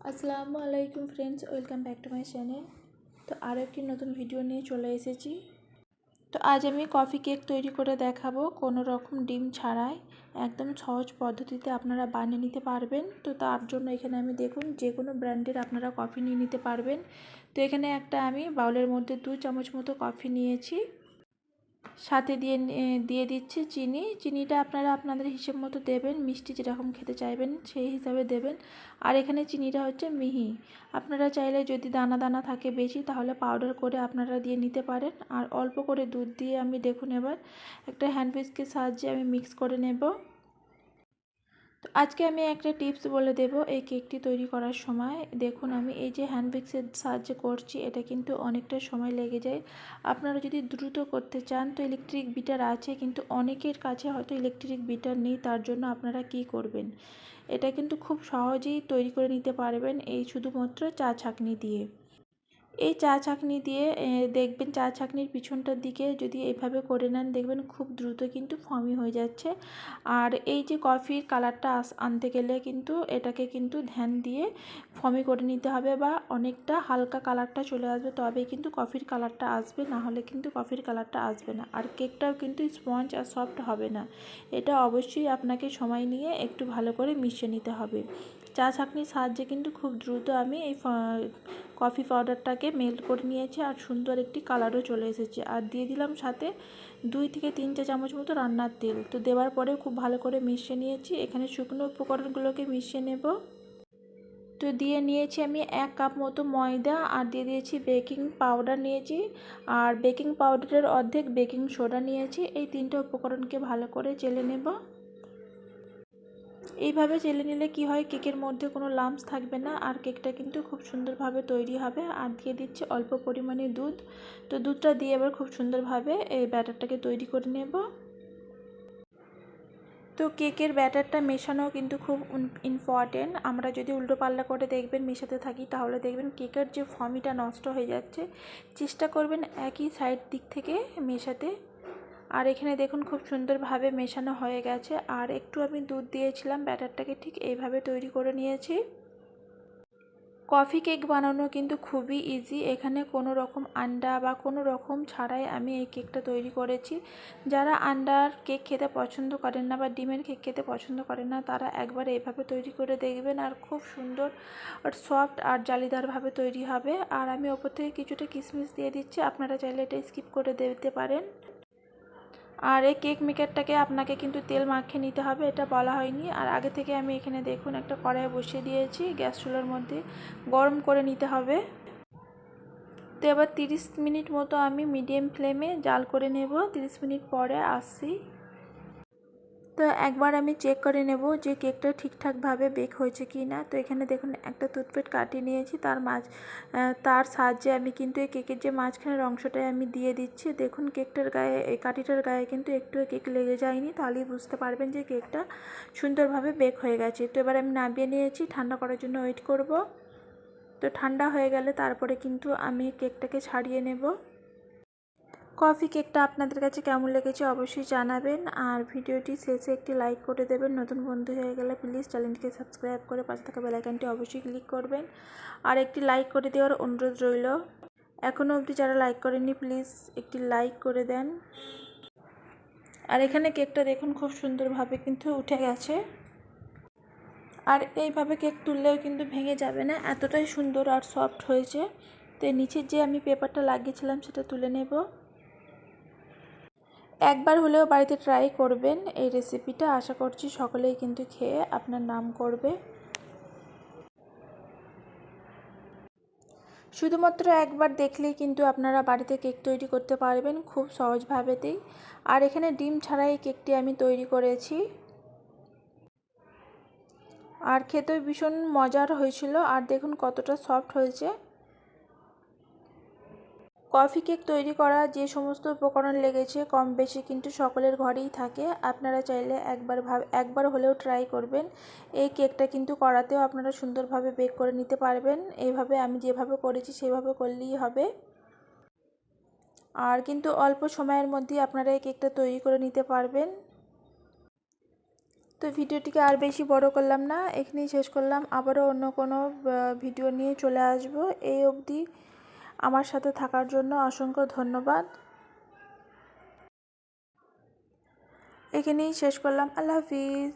আসসালামু আলাইকুম friends, welcome back to my channel. তো আরও একটি নতুন ভিডিও নিয়ে চলে এসেছি। তো আজ আমি কফি কেক তৈরি করে দেখাবো কোনো রকম ডিম ছাড়াই। একদম সহজ পদ্ধতিতে আপনারা বানিয়ে নিতে পারবেন। তো তার জন্য এখানে আমি দেখুন যে কোনো ব্র্যান্ডের আপনারা কফি নিয়ে নিতে পারবেন। তো এখানে আমি বাউলের মধ্যে 2 চামচ মতো কফি নিয়েছি, সাথে দিয়ে দিচ্ছি চিনি। চিনিটা আপনারা আপনাদের হিসেব মতো দেবেন, মিষ্টি যেরকম খেতে চাইবেন সেই হিসাবে দেবেন। আর এখানে চিনিটা হচ্ছে মিহি, আপনারা চাইলে যদি দানা দানা থাকে বেশি তাহলে পাউডার করে আপনারা দিয়ে নিতে পারেন। আর অল্প করে দুধ দিয়ে আমি দেখুন এবার একটা হ্যান্ড হুইস্কের সাহায্যে আমি মিক্স করে নেব। তো আজকে আমি একটা টিপস বলে দেব এই কেকটি তৈরি করার সময়। দেখুন আমি এই যে হ্যান্ড মিক্সের সাহায্যে করছি, এটা কিন্তু অনেকটা সময় লেগে যায়। আপনারা যদি দ্রুত করতে চান তো ইলেকট্রিক বিটার আছে, কিন্তু অনেকের কাছে হয়তো ইলেকট্রিক বিটার নেই। তার জন্য আপনারা কি করবেন, এটা কিন্তু খুব সহজেই তৈরি করে নিতে পারবেন এই শুধুমাত্র চা ছাঁকনি দিয়ে। এই চা ছাঁকনি দিয়ে দেখবেন চা ছাঁকনির পিছনটার দিকে যদি এভাবে করে নেন দেখবেন খুব দ্রুত কিন্তু ফর্মি হয়ে যাচ্ছে। আর এই যে কফির কালারটা আনতে গেলে কিন্তু এটাকে কিন্তু ধ্যান দিয়ে ফর্মি করে নিতে হবে, বা অনেকটা হালকা কালারটা চলে আসবে তবেই কিন্তু কফির কালারটা আসবে, না হলে কিন্তু কফির কালারটা আসবে না। আর কেকটাও কিন্তু স্পঞ্জ আর সফট হবে না। এটা অবশ্যই আপনাকে সময় নিয়ে একটু ভালো করে মিশিয়ে নিতে হবে। চা ছাঁকনির সাহায্যে কিন্তু খুব দ্রুত আমি এই কফি পাউডারটাকে মেল্ট করে নিয়েছি, আর সুন্দর একটি কালারও চলে এসেছে। আর দিয়ে দিলাম সাথে 2 থেকে 3 চা চামচ মতো রান্নার তেল। তো দেওয়ার পরে খুব ভালো করে মিশিয়ে নিয়েছি। এখানে শুকনো উপকরণগুলোকে মিশিয়ে নেব। তো দিয়ে নিয়েছি আমি 1 কাপ মতো ময়দা, আর দিয়ে দিয়েছি বেকিং পাউডার নিয়েছি, আর বেকিং পাউডারের অর্ধেক বেকিং সোডা নিয়েছি। এই 3টে উপকরণকে ভালো করে চেলে নেব। এইভাবে চেলে নিলে কি হয়, কেকের মধ্যে কোনো লাম্পস থাকবে না, আর কেকটা কিন্তু খুব সুন্দরভাবে তৈরি হবে। আর দিয়ে দিচ্ছি অল্প পরিমাণে দুধ। তো দুধটা দিয়ে এবার খুব সুন্দরভাবে এই ব্যাটারটাকে তৈরি করে নেব। তো কেকের ব্যাটারটা মেশানো কিন্তু খুব ইম্পর্টেন্ট। আমরা যদি উল্টো পাল্টা করে দেখবেন মেশাতে থাকি তাহলে দেখবেন কেকের যে ফর্মিটা নষ্ট হয়ে যাচ্ছে। চেষ্টা করবেন একই সাইড দিক থেকে মেশাতে। আর এখানে দেখুন খুব সুন্দরভাবে মেশানো হয়ে গেছে। আর একটু আমি দুধ দিয়েছিলাম, ব্যাটারটাকে ঠিক এইভাবে তৈরি করে নিয়েছি। কফি কেক বানানো কিন্তু খুবই ইজি। এখানে কোনো রকম আন্ডা বা কোনো রকম ছাড়াই আমি এই কেকটা তৈরি করেছি। যারা আন্ডার কেক খেতে পছন্দ করেন না বা ডিমের কেক খেতে পছন্দ করেন না তারা একবার এইভাবে তৈরি করে দেখবেন, আর খুব সুন্দর আর সফট আর জালিদারভাবে তৈরি হবে। আর আমি ওপর থেকে কিছুটা কিশমিশ দিয়ে দিচ্ছি, আপনারা চাইলে এটা স্কিপ করে দিতে পারেন। আর এই কেক মেকারটাকে আপনাকে কিন্তু তেল মাখিয়ে নিতে হবে, এটা বলা হয়নি। আর আগে থেকে আমি এখানে দেখুন একটা কড়াই বসিয়ে দিয়েছি, গ্যাস চুলার মধ্যে গরম করে নিতে হবে। তো এবার 30 মিনিট মতো আমি মিডিয়াম ফ্লেমে জাল করে নেব। 30 মিনিট পরে আসছি। তো একবার আমি চেক করে নেব যে কেকটা ঠিকঠাকভাবে বেক হয়েছে কি না। তো এখানে দেখুন একটা টুথপিক কাটি নিয়েছি, তার সাহায্যে আমি কিন্তু এই কেকের যে মাঝখানের অংশটায় আমি দিয়ে দিচ্ছি। দেখুন কেকটার গায়ে, এই কাঠিটার গায়ে কিন্তু একটু কেক লেগে যায়নি, তাহলেই বুঝতে পারবেন যে কেকটা সুন্দরভাবে বেক হয়ে গেছে। তো এবার আমি নামিয়ে নিয়েছি, ঠান্ডা করার জন্য ওয়েট করব। তো ঠান্ডা হয়ে গেলে তারপরে কিন্তু আমি কেকটাকে ছাড়িয়ে নেব। কফি কেকটা আপনাদের কাছে কেমন লেগেছে অবশ্যই জানাবেন। আর ভিডিওটি শেষে একটি লাইক করে দেবেন। নতুন বন্ধু হয়ে গেলে প্লিজ চ্যানেলটিকে সাবস্ক্রাইব করে পাশে থাকা বেল আইকনটি অবশ্যই ক্লিক করবেন, আর একটি লাইক করে দেওয়ার অনুরোধ রইল। এখনও অবধি যারা লাইক করেননি প্লিজ একটি লাইক করে দেন। আর এখানে কেকটা দেখুন খুব সুন্দরভাবে কিন্তু উঠে গেছে। আর এইভাবে কেক তুললেও কিন্তু ভেঙে যাবে না, এতটাই সুন্দর আর সফট হয়েছে। তো নিচের যে আমি পেপারটা লাগিয়েছিলাম সেটা তুলে নেব। একবার হলেও বাড়িতে ট্রাই করবেন এই রেসিপিটা, আশা করছি সকলেই কিন্তু খেয়ে আপনার নাম করবে। শুধুমাত্র একবার দেখলেই কিন্তু আপনারা বাড়িতে কেক তৈরি করতে পারবেন খুব সহজভাবেতেই। আর এখানে ডিম ছাড়াই এই কেকটি আমি তৈরি করেছি, আর খেতেও ভীষণ মজার হয়েছিল। আর দেখুন কতটা সফট হয়েছে। কফি কেক তৈরি করা যে সমস্ত উপকরণ লেগেছে কম বেশি কিন্তু সকলের ঘরেই থাকে। আপনারা চাইলে একবার হলেও ট্রাই করবেন। এই কেকটা কিন্তু কড়াতেও আপনারা সুন্দরভাবে বেক করে নিতে পারবেন। এইভাবে আমি যেভাবে করেছি সেভাবে করলেই হবে। আর কিন্তু অল্প সময়ের মধ্যেই আপনারা এই কেকটা তৈরি করে নিতে পারবেন। তো তো ভিডিওটিকে আর বেশি বড় করলাম না, এখানেই শেষ করলাম। আবারও অন্য কোনো ভিডিও নিয়ে চলে আসব। এই অবধি আমার সাথে থাকার জন্য অসংখ্য ধন্যবাদ। এখানেই শেষ করলাম। আল্লাহ হাফিজ।